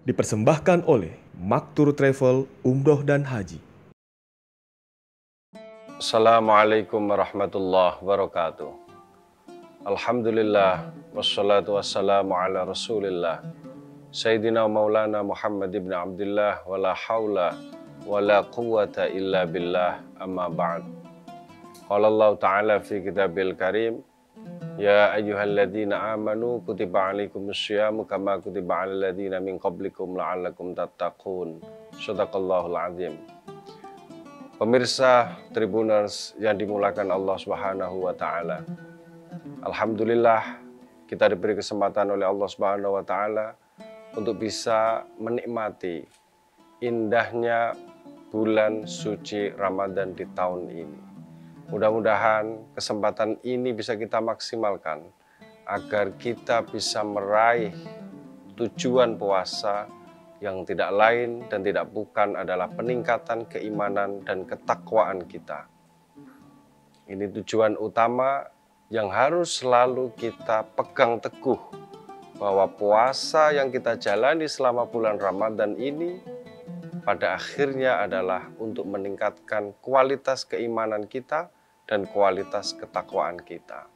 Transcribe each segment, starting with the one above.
Dipersembahkan oleh Maktur Travel Umroh dan Haji. Assalamualaikum warahmatullahi wabarakatuh. Alhamdulillah wassalatu wassalamu ala Rasulillah Sayyidina Maulana Muhammad ibn Abdullah wala haula wala quwwata illa billah, amma ba'd. Qala Allah Ta'ala fi kitabil karim, ya ayyuhalladzina amanu kutiba alaikumus syiyamu kama kutiba alal ladzina min qablikum la'allakum tattaqun. Shadaqallahul azim. Pemirsa Tribuners yang dimulakan Allah Subhanahu wa taala. Alhamdulillah kita diberi kesempatan oleh Allah Subhanahu wa taala untuk bisa menikmati indahnya bulan suci Ramadan di tahun ini. Mudah-mudahan kesempatan ini bisa kita maksimalkan agar kita bisa meraih tujuan puasa yang tidak lain dan tidak bukan adalah peningkatan keimanan dan ketakwaan kita. Ini tujuan utama yang harus selalu kita pegang teguh, bahwa puasa yang kita jalani selama bulan Ramadan ini pada akhirnya adalah untuk meningkatkan kualitas keimanan kita dan kualitas ketakwaan kita.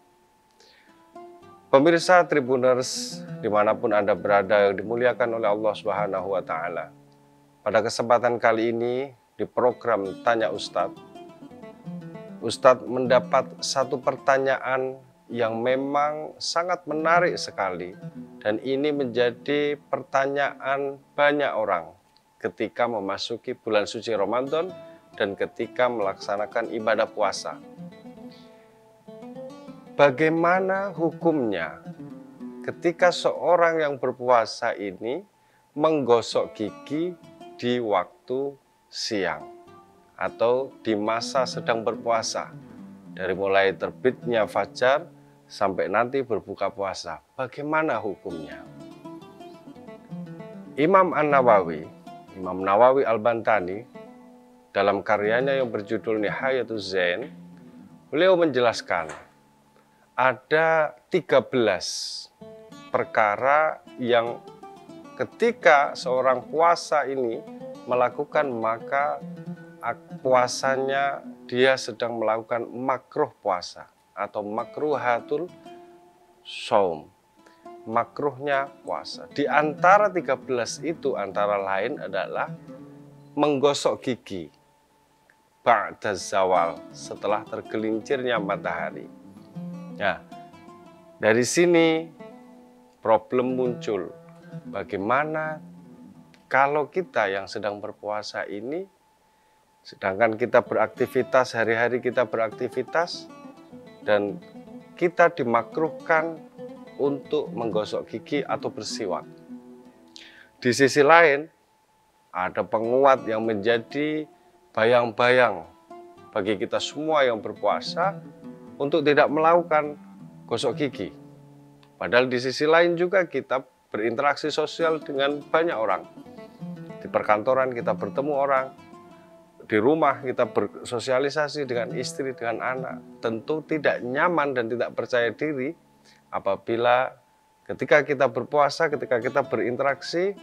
Pemirsa Tribuners dimanapun Anda berada yang dimuliakan oleh Allah Subhanahu wa taala. Pada kesempatan kali ini di program Tanya Ustadz, Ustadz mendapat satu pertanyaan yang memang sangat menarik sekali, dan ini menjadi pertanyaan banyak orang ketika memasuki bulan suci Ramadan dan ketika melaksanakan ibadah puasa. Bagaimana hukumnya ketika seorang yang berpuasa ini menggosok gigi di waktu siang atau di masa sedang berpuasa, dari mulai terbitnya fajar sampai nanti berbuka puasa? Bagaimana hukumnya? Imam Nawawi Al-Bantani dalam karyanya yang berjudul Nihayatuz Zain, beliau menjelaskan ada 13 perkara yang ketika seorang puasa ini melakukan, maka puasanya dia sedang melakukan makruh puasa atau makruhatul shaum, makruhnya puasa. Di antara 13 itu antara lain adalah menggosok gigi ba'da zawal, setelah tergelincirnya matahari. Nah, dari sini problem muncul. Bagaimana kalau kita yang sedang berpuasa ini, sedangkan kita beraktivitas, hari-hari kita beraktivitas, dan kita dimakruhkan untuk menggosok gigi atau bersiwak. Di sisi lain, ada penguat yang menjadi bayang-bayang bagi kita semua yang berpuasa untuk tidak melakukan gosok gigi. Padahal di sisi lain juga kita berinteraksi sosial dengan banyak orang. Di perkantoran kita bertemu orang, di rumah kita bersosialisasi dengan istri, dengan anak. Tentu tidak nyaman dan tidak percaya diri apabila ketika kita berpuasa, ketika kita berinteraksi,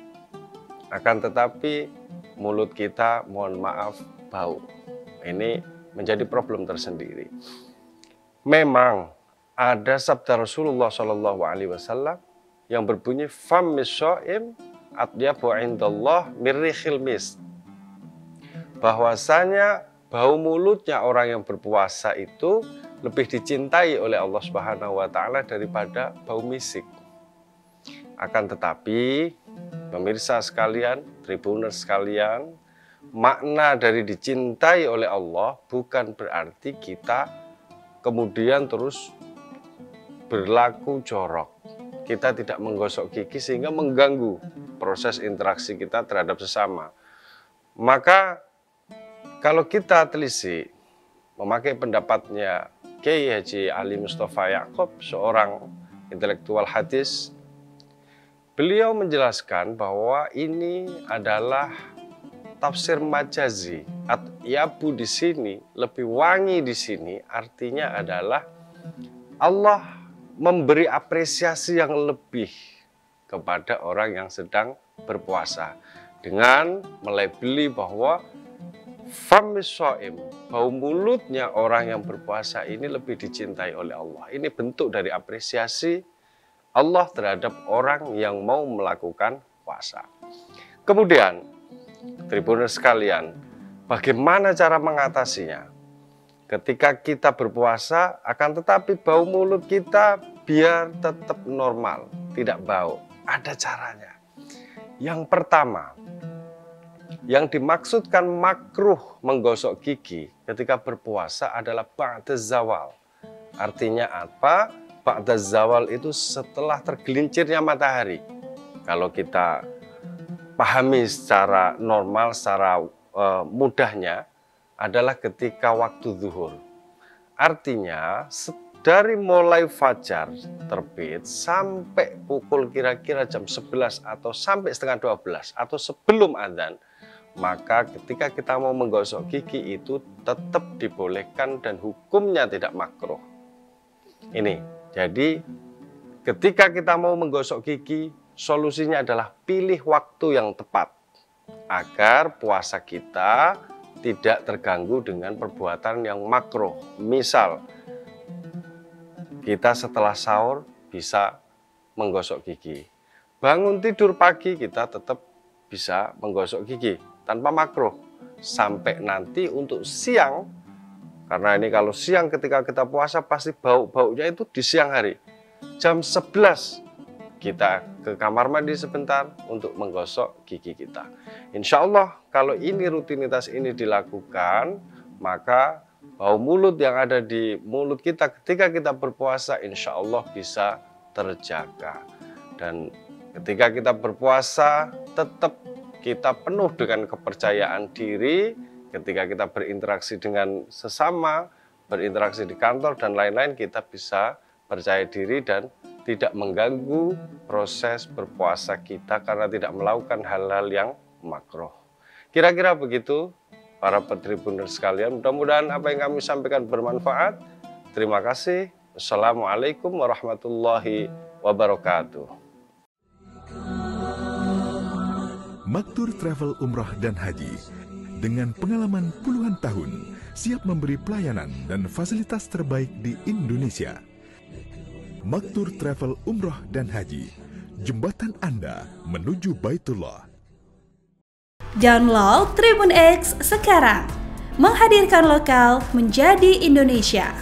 akan tetapi mulut kita, mohon maaf, bau. Ini menjadi problem tersendiri. Memang ada sabda Rasulullah SAW yang berbunyi fammis shaim atyabu indallah mirrihil misk, bahwasanya bau mulutnya orang yang berpuasa itu lebih dicintai oleh Allah Subhanahu wa taala daripada bau misik. Akan tetapi pemirsa sekalian, Tribuners sekalian, makna dari dicintai oleh Allah bukan berarti kita kemudian terus berlaku jorok. Kita tidak menggosok gigi sehingga mengganggu proses interaksi kita terhadap sesama. Maka kalau kita telisik memakai pendapatnya Kiai Haji Ali Mustafa Yaakob, seorang intelektual hadis, beliau menjelaskan bahwa ini adalah tafsir majazi. Atyabu di sini, lebih wangi di sini, artinya adalah Allah memberi apresiasi yang lebih kepada orang yang sedang berpuasa dengan melabeli bahwa famis shaim, bau mulutnya orang yang berpuasa ini lebih dicintai oleh Allah. Ini bentuk dari apresiasi Allah terhadap orang yang mau melakukan puasa. Kemudian, Tribuners sekalian, bagaimana cara mengatasinya? Ketika kita berpuasa, akan tetapi bau mulut kita biar tetap normal, tidak bau. Ada caranya. Yang pertama, yang dimaksudkan makruh menggosok gigi ketika berpuasa adalah ba'da zawal. Artinya apa? Ba'da zawal itu setelah tergelincirnya matahari. Kalau kita pahami secara normal, secara mudahnya adalah ketika waktu zuhur. Artinya dari mulai fajar terbit sampai pukul kira-kira jam 11 atau sampai setengah 12 atau sebelum adzan, maka ketika kita mau menggosok gigi itu tetap dibolehkan dan hukumnya tidak makruh. Ini, jadi ketika kita mau menggosok gigi, solusinya adalah pilih waktu yang tepat agar puasa kita tidak terganggu dengan perbuatan yang makruh. Misal, kita setelah sahur bisa menggosok gigi. Bangun tidur pagi kita tetap bisa menggosok gigi tanpa makruh. Sampai nanti untuk siang, karena ini kalau siang ketika kita puasa pasti bau-baunya itu di siang hari. Jam 11 kita ke kamar mandi sebentar untuk menggosok gigi kita. Insya Allah kalau ini rutinitas ini dilakukan, maka bau mulut yang ada di mulut kita ketika kita berpuasa insya Allah bisa terjaga. Dan ketika kita berpuasa tetap kita penuh dengan kepercayaan diri ketika kita berinteraksi dengan sesama, berinteraksi di kantor dan lain-lain, kita bisa percaya diri dan tidak mengganggu proses berpuasa kita karena tidak melakukan hal-hal yang makruh. Kira-kira begitu para Tribuners sekalian, mudah-mudahan apa yang kami sampaikan bermanfaat. Terima kasih. Wassalamualaikum warahmatullahi wabarakatuh. Maktur Travel Umrah dan Haji dengan pengalaman puluhan tahun siap memberi pelayanan dan fasilitas terbaik di Indonesia. Maktur Travel Umrah dan Haji, jembatan Anda menuju Baitullah. Download Tribun X sekarang, menghadirkan lokal menjadi Indonesia.